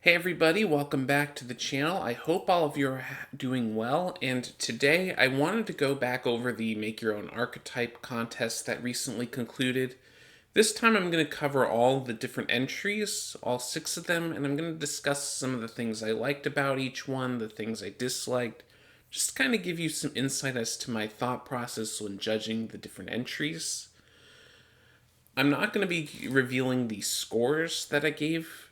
Hey everybody, welcome back to the channel. I hope all of you are doing well, and today I wanted to go back over the Make Your Own Archetype contest that recently concluded. This time I'm going to cover all the different entries, all 6 of them, and I'm going to discuss some of the things I liked about each one, the things I disliked, just kind of give you some insight as to my thought process when judging the different entries. I'm not going to be revealing the scores that I gave.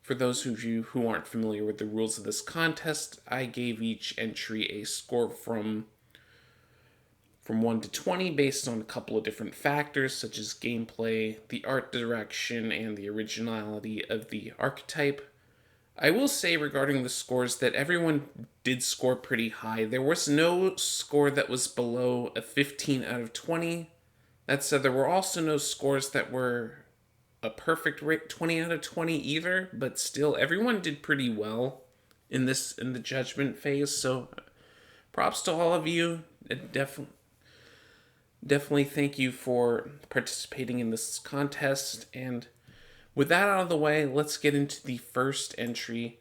For those of you who aren't familiar with the rules of this contest, I gave each entry a score from 1 to 20 based on a couple of different factors such as gameplay, the art direction, and the originality of the archetype. I will say regarding the scores that everyone did score pretty high. There was no score that was below a 15 out of 20. That said, there were also no scores that were a perfect rate 20 out of 20 either, but still everyone did pretty well in the judgment phase, so props to all of you. Definitely thank you for participating in this contest. And with that out of the way, let's get into the first entry.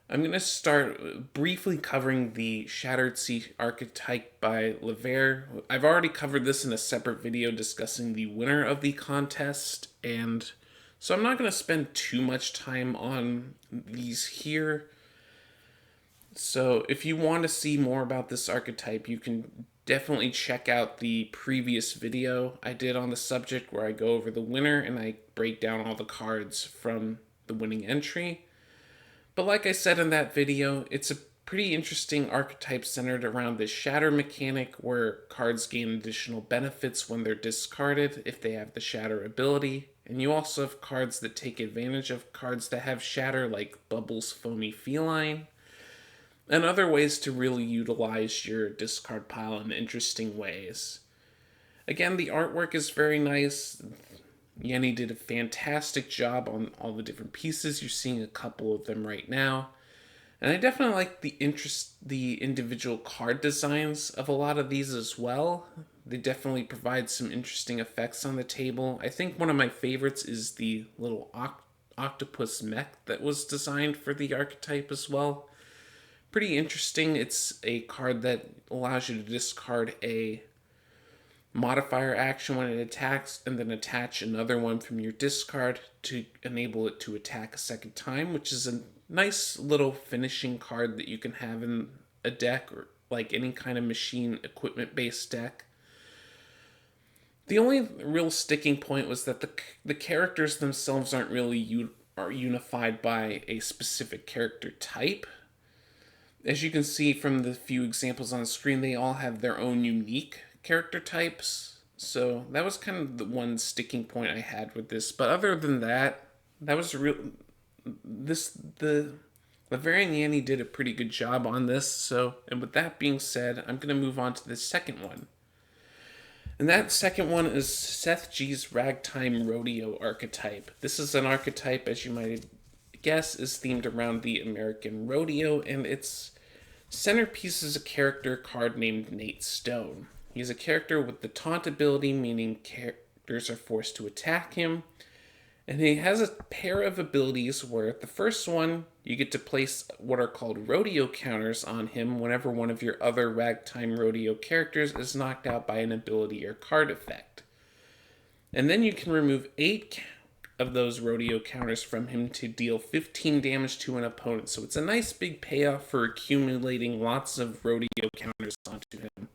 I'm going to start briefly covering the Shattered Sea archetype by Levair. I've already covered this in a separate video discussing the winner of the contest, and so I'm not going to spend too much time on these here. So if you want to see more about this archetype, you can definitely check out the previous video I did on the subject where I go over the winner and I break down all the cards from the winning entry. But like I said in that video, it's a pretty interesting archetype centered around this shatter mechanic where cards gain additional benefits when they're discarded if they have the shatter ability. And you also have cards that take advantage of cards that have shatter, like Bubbles Foamy Feline, and other ways to really utilize your discard pile in interesting ways. Again, the artwork is very nice. Yanny did a fantastic job on all the different pieces. You're seeing a couple of them right now. And I definitely like the individual card designs of a lot of these as well. They definitely provide some interesting effects on the table. I think one of my favorites is the little octopus mech that was designed for the archetype as well. Pretty interesting. It's a card that allows you to discard a modifier action when it attacks and then attach another one from your discard to enable it to attack a second time, which is a nice little finishing card that you can have in a deck or like any kind of machine equipment based deck. The only real sticking point was that the characters themselves aren't really are unified by a specific character type. As you can see from the few examples on screen, they all have their own unique character types. So that was kind of the one sticking point I had with this. But other than that, that was the Levair and Yanny did a pretty good job on this. So, and with that being said, I'm going to move on to the second one. And that second one is SethG's Ragtime Rodeo archetype. This is an archetype, as you might guess, is themed around the American rodeo, and its centerpiece is a character card named Nate Stone. He's a character with the taunt ability, meaning characters are forced to attack him. And he has a pair of abilities where the first one, you get to place what are called rodeo counters on him whenever one of your other Ragtime Rodeo characters is knocked out by an ability or card effect. And then you can remove 8 of those rodeo counters from him to deal 15 damage to an opponent. So it's a nice big payoff for accumulating lots of rodeo counters onto him.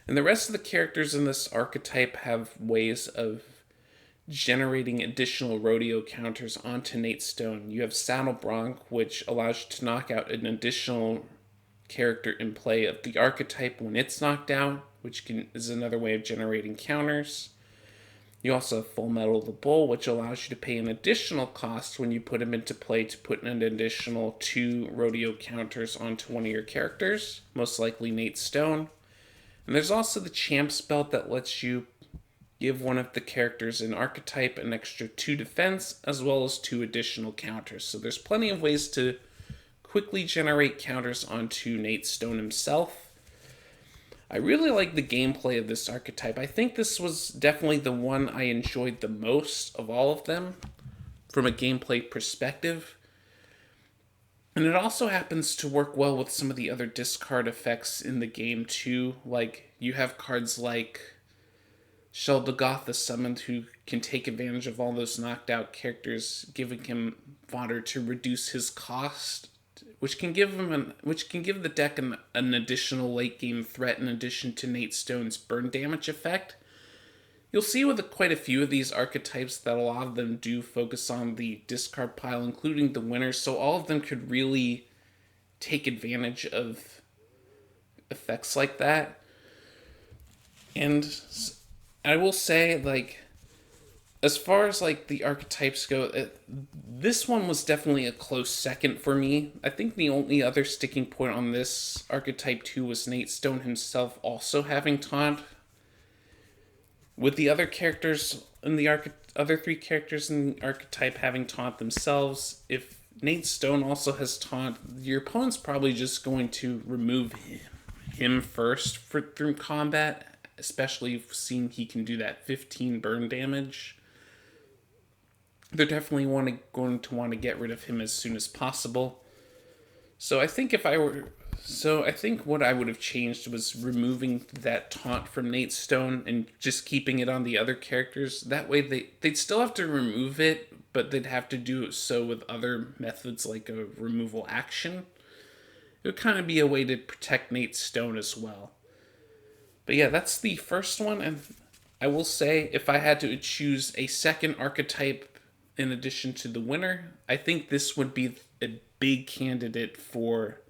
And the rest of the characters in this archetype have ways of generating additional rodeo counters onto Nate Stone. You have Saddle Bronc, which allows you to knock out an additional character in play of the archetype when it's knocked out, which is another way of generating counters. You also have Full Metal the Bull, which allows you to pay an additional cost when you put him into play to put an additional 2 rodeo counters onto one of your characters, most likely Nate Stone. And there's also the Champ's Belt that lets you give one of the characters in archetype an extra 2 defense, as well as 2 additional counters. So there's plenty of ways to quickly generate counters onto Nate Stone himself. I really like the gameplay of this archetype. I think this was definitely the one I enjoyed the most of all of them from a gameplay perspective. And it also happens to work well with some of the other discard effects in the game too. Like you have cards like Sheldagoth the Summoned, who can take advantage of all those knocked out characters, giving him fodder to reduce his cost, which can give the deck an additional late game threat in addition to Nate Stone's burn damage effect. You'll see with quite a few of these archetypes that a lot of them do focus on the discard pile, including the winners, so all of them could really take advantage of effects like that. And I will say, like, as far as like the archetypes go, this one was definitely a close second for me. I think the only other sticking point on this archetype too was Nate Stone himself also having taunt. With the other characters in the other three characters in the archetype having taunt themselves, if Nate Stone also has taunt, your opponent's probably just going to remove him first through combat, especially seeing he can do that 15 burn damage. They're definitely going to want to get rid of him as soon as possible. So I think what I would have changed was removing that taunt from Nate Stone and just keeping it on the other characters. That way they'd still have to remove it, but they'd have to do so with other methods like a removal action. It would kind of be a way to protect Nate Stone as well. But yeah, that's the first one, and I will say if I had to choose a second archetype in addition to the winner, I think this would be a big candidate for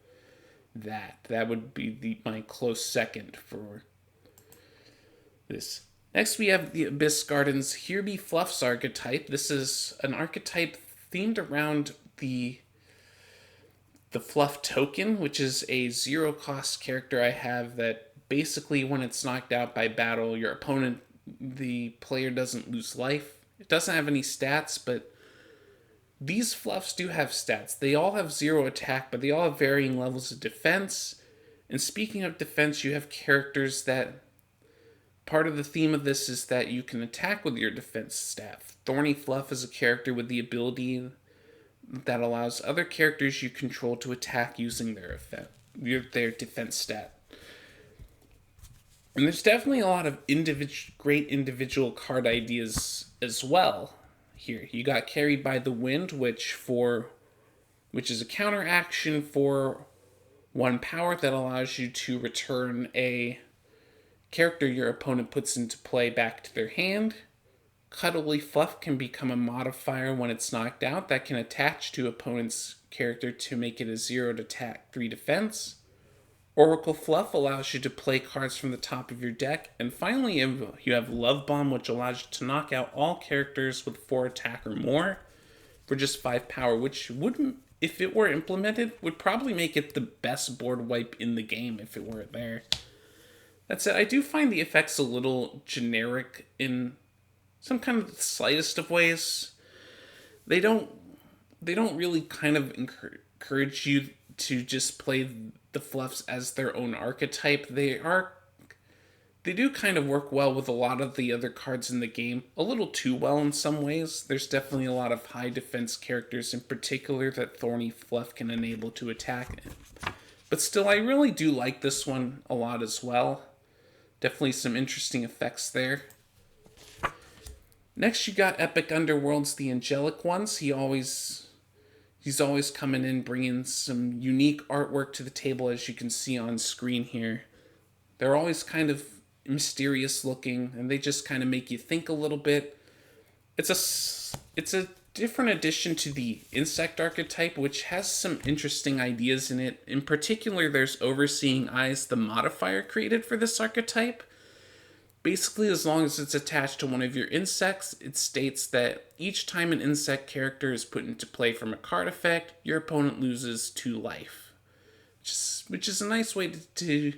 that. That would be my close second for this. Next, we have the TheAbyssGarden's Here Be Fluffs archetype. This is an archetype themed around the Fluff token, which is a 0-cost character I have that basically when it's knocked out by battle, the player doesn't lose life. It doesn't have any stats, but these Fluffs do have stats. They all have 0 attack, but they all have varying levels of defense. And speaking of defense, you have characters that... Part of the theme of this is that you can attack with your defense stat. Thorny Fluff is a character with the ability that allows other characters you control to attack using their defense stat. And there's definitely a lot of great individual card ideas as well here. You got Carried by the Wind, which is a counter action for 1 power that allows you to return a character your opponent puts into play back to their hand. Cuddly Fluff can become a modifier when it's knocked out that can attach to opponent's character to make it a 0 attack, 3 defense. Oracle Fluff allows you to play cards from the top of your deck. And finally, you have Love Bomb, which allows you to knock out all characters with 4 attack or more for just 5 power, which wouldn't, if it were implemented, would probably make it the best board wipe in the game if it were there. That said, I do find the effects a little generic in some kind of the slightest of ways. They don't really kind of encourage you to just play the Fluffs as their own archetype. They do kind of work well with a lot of the other cards in the game, a little too well in some ways. There's definitely a lot of high defense characters in particular that Thorny Fluff can enable to attack. But still, I really do like this one a lot as well. Definitely some interesting effects there. Next, you got Epic Underworlds, the Angelic ones. He's always coming in, bringing some unique artwork to the table, as you can see on screen here. They're always kind of mysterious looking, and they just kind of make you think a little bit. It's a different addition to the insect archetype, which has some interesting ideas in it. In particular, there's Overseeing Eyes, the modifier created for this archetype. Basically, as long as it's attached to one of your insects, it states that each time an insect character is put into play from a card effect, your opponent loses 2 life. Which is a nice way to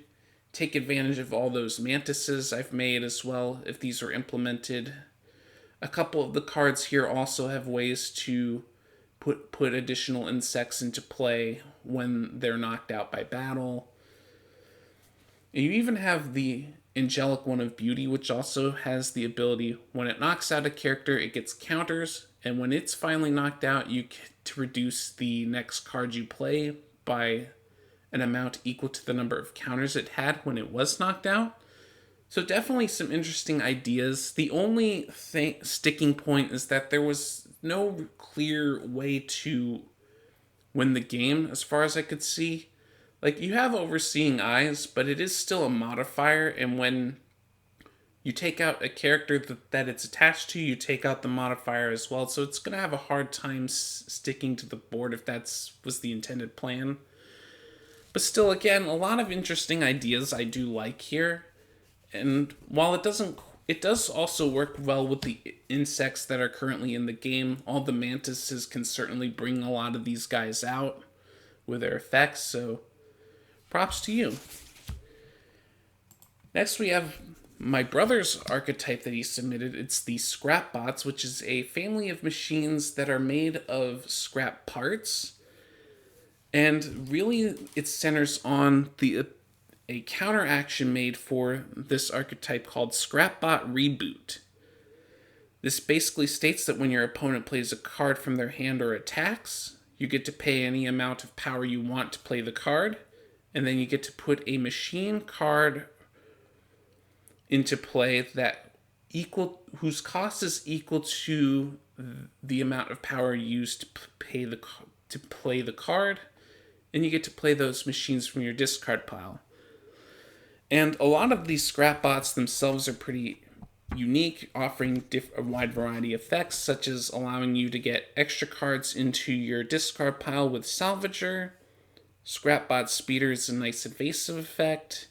take advantage of all those mantises I've made as well, if these were implemented. A couple of the cards here also have ways to put additional insects into play when they're knocked out by battle. You even have the Angelic, One of Beauty, which also has the ability when it knocks out a character, it gets counters, and when it's finally knocked out, you get to reduce the next card you play by an amount equal to the number of counters it had when it was knocked out. So definitely some interesting ideas. The only sticking point is that there was no clear way to win the game as far as I could see. Like, you have overseeing eyes, but it is still a modifier, and when you take out a character that it's attached to, you take out the modifier as well, so it's going to have a hard time sticking to the board if that was the intended plan. But still, again, a lot of interesting ideas I do like here, and while it does also work well with the insects that are currently in the game. All the mantises can certainly bring a lot of these guys out with their effects, so props to you. Next, we have my brother's archetype that he submitted. It's the Scrapbots, which is a family of machines that are made of scrap parts. And really, it centers on a counter action made for this archetype called Scrapbot Reboot. This basically states that when your opponent plays a card from their hand or attacks, you get to pay any amount of power you want to play the card, and then you get to put a machine card into play whose cost is equal to the amount of power used to play the card, and you get to play those machines from your discard pile. And a lot of these Scrapbots themselves are pretty unique, offering a wide variety of effects, such as allowing you to get extra cards into your discard pile with Salvager. Scrapbot Speeder is a nice evasive effect.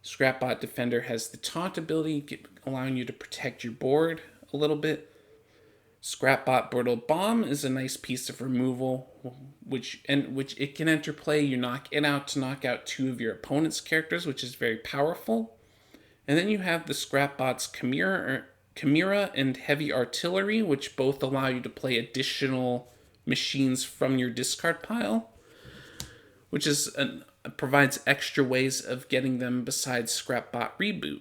Scrapbot Defender has the taunt ability, allowing you to protect your board a little bit. Scrapbot Brittle Bomb is a nice piece of removal, which it can enter play. You knock it out to knock out two of your opponent's characters, which is very powerful. And then you have the Scrapbots Chimera and Heavy Artillery, which both allow you to play additional machines from your discard pile, which provides extra ways of getting them besides Scrapbot Reboot.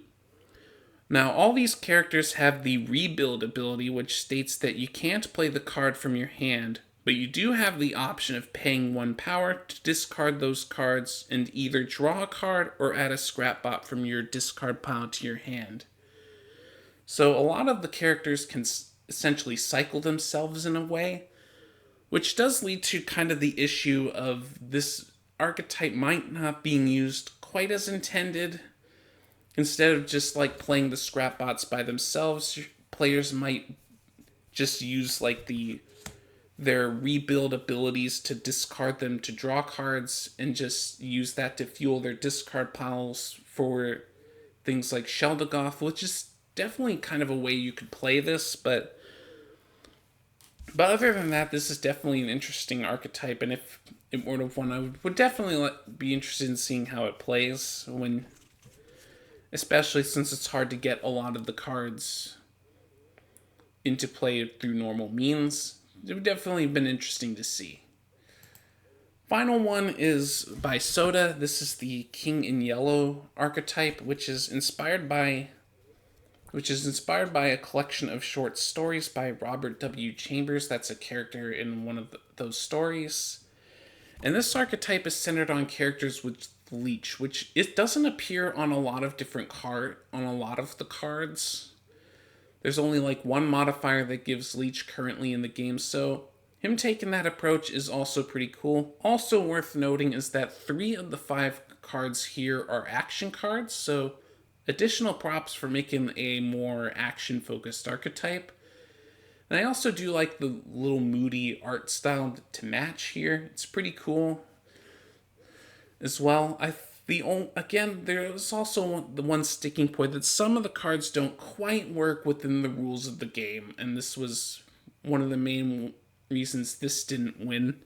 Now, all these characters have the Rebuild ability, which states that you can't play the card from your hand, but you do have the option of paying 1 power to discard those cards and either draw a card or add a Scrapbot from your discard pile to your hand. So a lot of the characters can essentially cycle themselves in a way, which does lead to kind of the issue of this archetype might not being used quite as intended. Instead of just like playing the Scrapbots by themselves, players might just use like their rebuild abilities to discard them to draw cards and just use that to fuel their discard piles for things like Sheldagoth, which is definitely kind of a way you could play this, but other than that, this is definitely an interesting archetype, and if it were to have won, I would definitely be interested in seeing how it plays, especially since it's hard to get a lot of the cards into play through normal means. It would definitely have been interesting to see. Final one is by Soda. This is the King in Yellow archetype, which is inspired by a collection of short stories by Robert W. Chambers. That's a character in one of those stories. And this archetype is centered on characters with Leech, which it doesn't appear on a lot of the cards. There's only like one modifier that gives Leech currently in the game, so him taking that approach is also pretty cool. Also worth noting is that 3 of the 5 cards here are action cards, so additional props for making a more action-focused archetype. And I also do like the little moody art style to match here. It's pretty cool as well. There's also the one sticking point that some of the cards don't quite work within the rules of the game, and this was one of the main reasons this didn't win.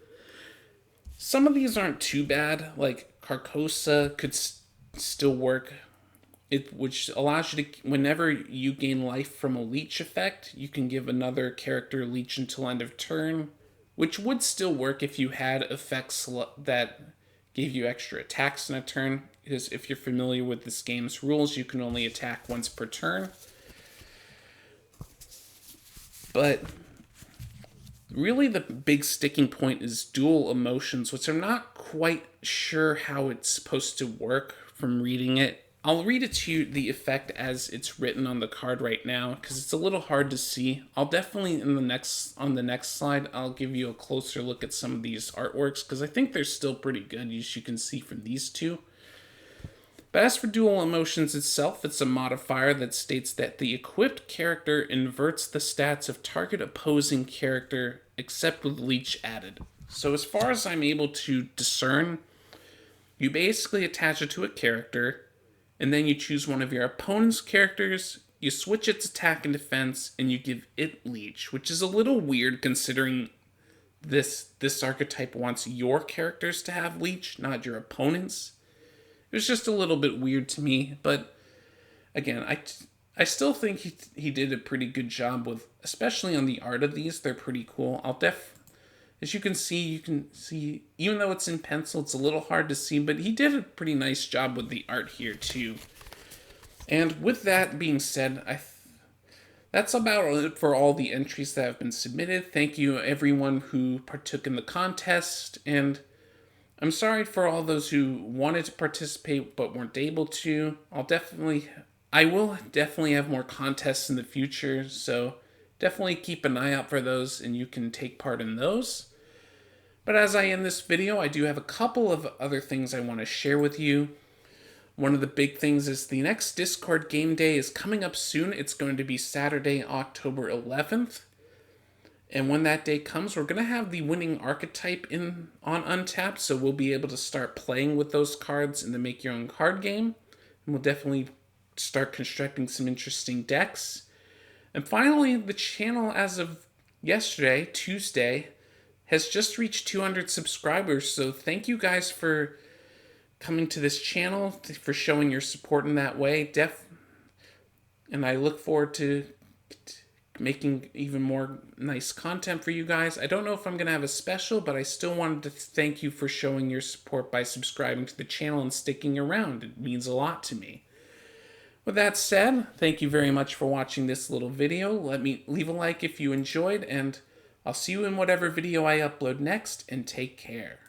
Some of these aren't too bad, like Carcosa could still work, which allows you to, whenever you gain life from a leech effect, you can give another character leech until end of turn, which would still work if you had effects that gave you extra attacks in a turn, because if you're familiar with this game's rules, you can only attack once per turn. But really the big sticking point is dual emotions, which I'm not quite sure how it's supposed to work from reading it. I'll read it to you, the effect as it's written on the card right now, because it's a little hard to see. I'll definitely, on the next slide, I'll give you a closer look at some of these artworks, because I think they're still pretty good, as you can see from these two. But as for dual emotions itself, it's a modifier that states that the equipped character inverts the stats of target opposing character, except with leech added. So as far as I'm able to discern, you basically attach it to a character, and then you choose one of your opponent's characters, you switch its attack and defense, and you give it leech, which is a little weird considering this archetype wants your characters to have leech, not your opponent's. It was just a little bit weird to me, but again, I still think he did a pretty good job with, especially on the art of these. They're pretty cool. As you can see, even though it's in pencil, it's a little hard to see, but he did a pretty nice job with the art here too. And with that being said, that's about it for all the entries that have been submitted. Thank you everyone who partook in the contest, and I'm sorry for all those who wanted to participate but weren't able to. I will definitely have more contests in the future, so definitely keep an eye out for those and you can take part in those. But as I end this video, I do have a couple of other things I want to share with you. One of the big things is the next Discord game day is coming up soon. It's going to be Saturday, October 11th. And when that day comes, we're going to have the winning archetype on Untapped, so we'll be able to start playing with those cards in the Make Your Own Card game. And we'll definitely start constructing some interesting decks. And finally, the channel as of yesterday, Tuesday, has just reached 200 subscribers, so thank you guys for coming to this channel, for showing your support in that way. And I look forward to making even more nice content for you guys. I don't know if I'm going to have a special, but I still wanted to thank you for showing your support by subscribing to the channel and sticking around. It means a lot to me. With that said, thank you very much for watching this little video. Leave a like if you enjoyed, and I'll see you in whatever video I upload next, and take care.